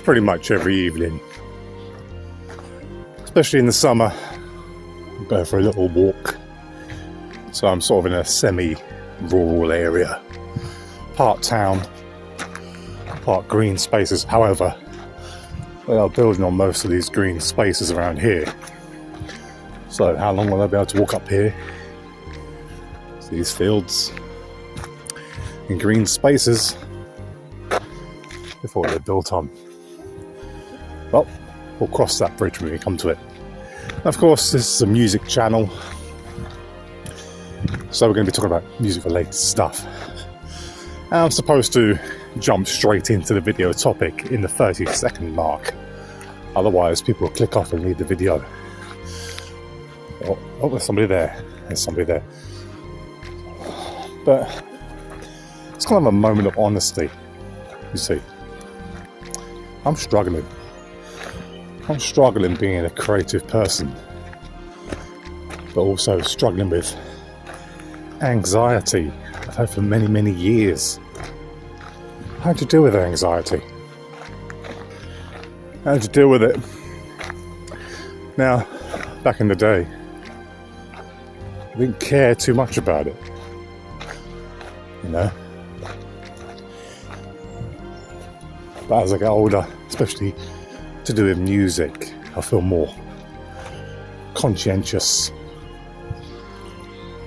pretty much every evening, especially in the summer. I go for a little walk. So I'm sort of in a semi-rural area, part town, part green spaces. However, they are building on most of these green spaces around here. So how long will I be able to walk up here? These fields and green spaces before they're built on. Well, we'll cross that bridge when we come to it. And of course, this is a music channel, so we're going to be talking about music related stuff. And I'm supposed to jump straight into the video topic in the 30-second mark. Otherwise, people will click off and leave the video. Oh, there's somebody there. There's somebody there. But it's kind of a moment of honesty, you see. I'm struggling. I'm struggling being a creative person, but also struggling with anxiety I've had for many, many years. How do you deal with anxiety? How do you deal with it? Now, back in the day, I didn't care too much about it, you know. But as I get older, especially to do with music, I feel more conscientious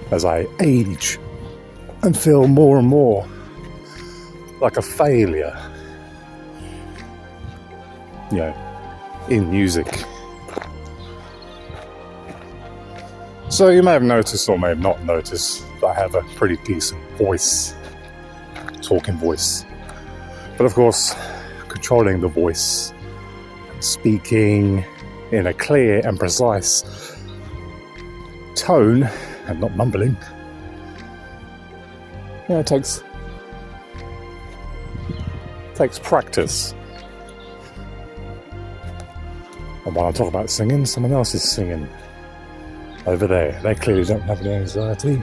as I age and feel more and more like a failure, you know, in music. So you may have noticed or may have not noticed that I have a pretty decent voice, talking voice. But of course, controlling the voice, speaking in a clear and precise tone and not mumbling, you know, it takes practice. And while I talk about singing, someone else is singing over there. They clearly don't have any anxiety.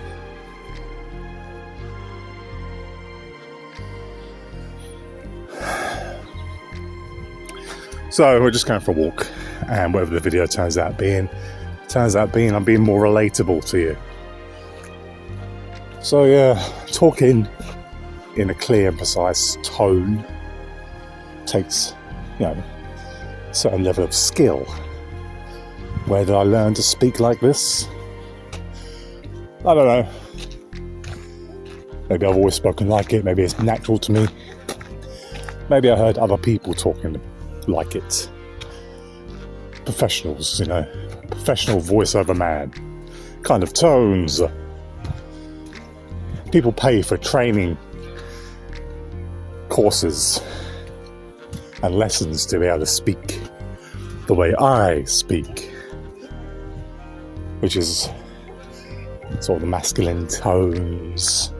So we're just going for a walk, and whatever the video turns out being I'm being more relatable to you. So yeah, talking in a clear and precise tone takes, you know, a certain level of skill. Where did I learn to speak like this? I don't know. Maybe I've always spoken like it. Maybe it's natural to me. Maybe I heard other people talking like it. Professionals, you know, professional voiceover man kind of tones. People pay for training courses and lessons to be able to speak the way I speak, which is sort of the masculine tones.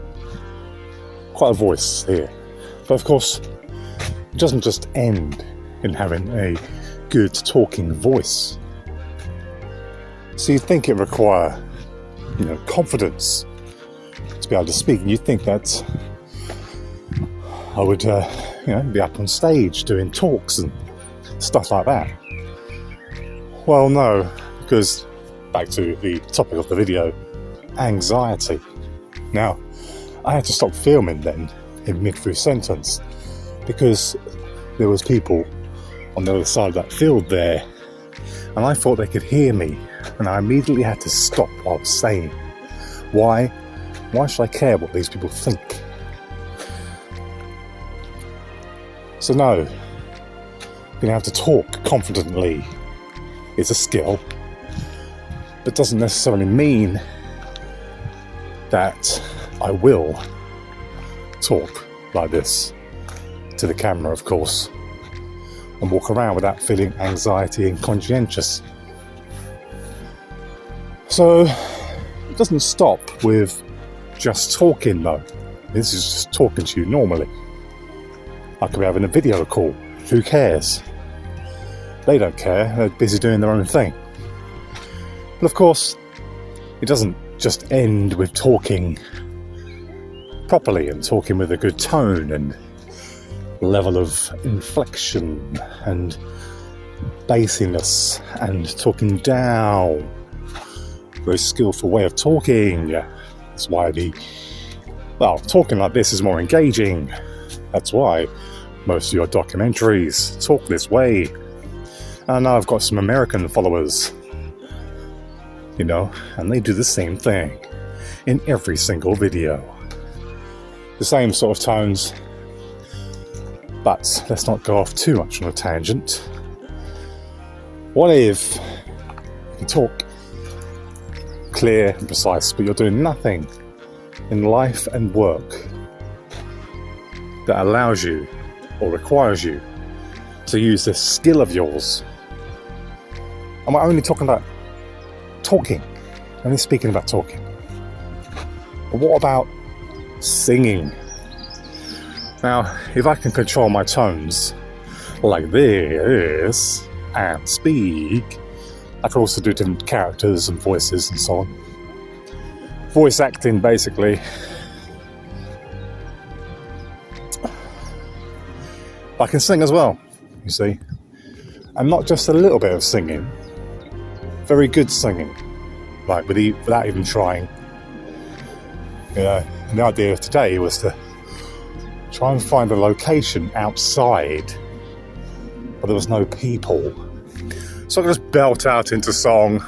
Quite a voice here. But of course, it doesn't just end in having a good talking voice. So you'd think it require, you know, confidence to be able to speak. And you'd think that I would, you know, be up on stage doing talks and stuff like that. Well, no, because back to the topic of the video, anxiety. Now, I had to stop filming then in mid-through sentence because there was people on the other side of that field there, and I thought they could hear me, and I immediately had to stop what I was saying. Why? Why should I care what these people think? So no, being able to talk confidently is a skill, but doesn't necessarily mean that I will talk like this to the camera, of course, and walk around without feeling anxiety and conscientious. So it doesn't stop with just talking though. This is just talking to you normally. I could be having a video call. Who cares? They don't care. They're busy doing their own thing. But of course, it doesn't just end with talking properly and talking with a good tone and level of inflection and bassiness and talking down. Very skillful way of talking. That's why talking like this is more engaging. That's why most of your documentaries talk this way. And now I've got some American followers, and they do the same thing in every single video. The same sort of tones. But let's not go off too much on a tangent. What if you can talk clear and precise, but you're doing nothing in life and work that allows you or requires you to use this skill of yours? And we're only talking about talking, only speaking about talking. But what about singing? Now, if I can control my tones like this and speak, I can also do different characters and voices and so on. Voice acting, basically. I can sing as well, you see. And not just a little bit of singing. Very good singing. Like, without even trying. And the idea of today was to try and find a location outside where there was no people. So I could just belt out into song,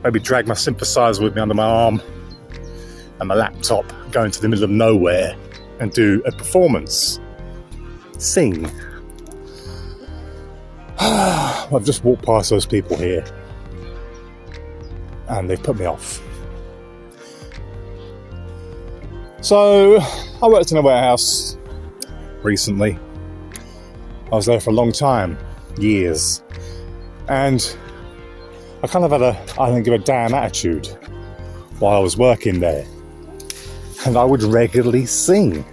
maybe drag my synthesizer with me under my arm and my laptop, go into the middle of nowhere and do a performance. Sing. I've just walked past those people here and they've put me off. So I worked in a warehouse recently. I was there for a long time, years. And I kind of had a damn attitude while I was working there. And I would regularly sing.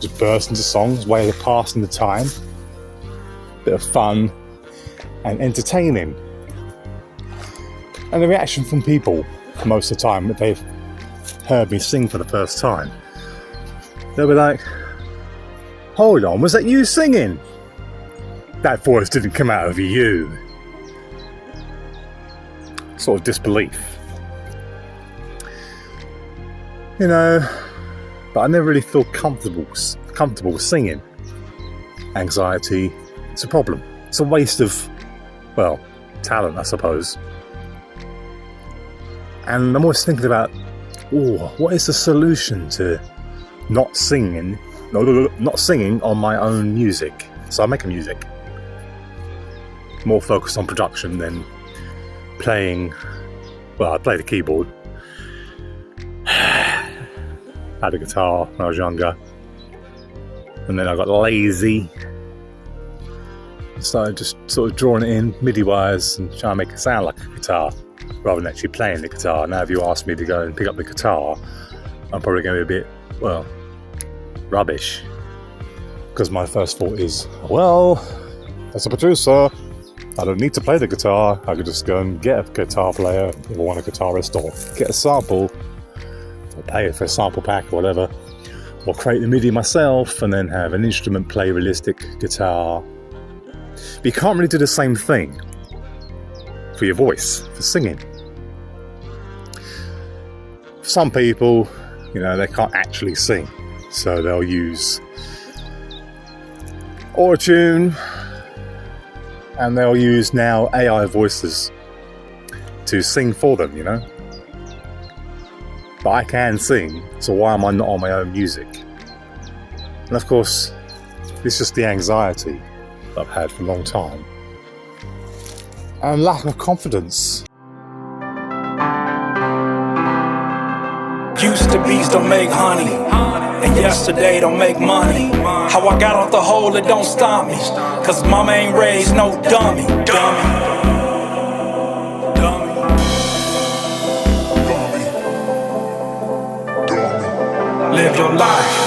Just burst into songs, way of passing the time. Bit of fun and entertaining. And the reaction from people, most of the time, that they've heard me sing for the first time, they'll be like, "Hold on, was that you singing? That voice didn't come out of you." Sort of disbelief. But I never really feel comfortable singing. Anxiety, it's a problem. It's a waste of, talent, I suppose. And I'm always thinking about, what is the solution to not singing on my own music? So I make a music. More focused on production than playing. I play the keyboard. Had a guitar when I was younger. And then I got lazy. Started just sort of drawing it in, MIDI wires, and trying to make it sound like a guitar, rather than actually playing the guitar. Now if you ask me to go and pick up the guitar, I'm probably going to be a bit, rubbish. Because my first thought is, as a producer, I don't need to play the guitar. I could just go and get a guitar player if I want a guitarist, or get a sample, or pay for a sample pack or whatever, or create the MIDI myself and then have an instrument play realistic guitar. But you can't really do the same thing for your voice, for singing. Some people, they can't actually sing, so they'll use autotune, and they'll use now AI voices to sing for them, But I can sing, so why am I not on my own music? And of course, it's just the anxiety that I've had for a long time. And lack of confidence. Used to bees don't make honey, and yesterday don't make money. How I got off the hole, it don't stop me, cause mama ain't raised no dummy. Live your life.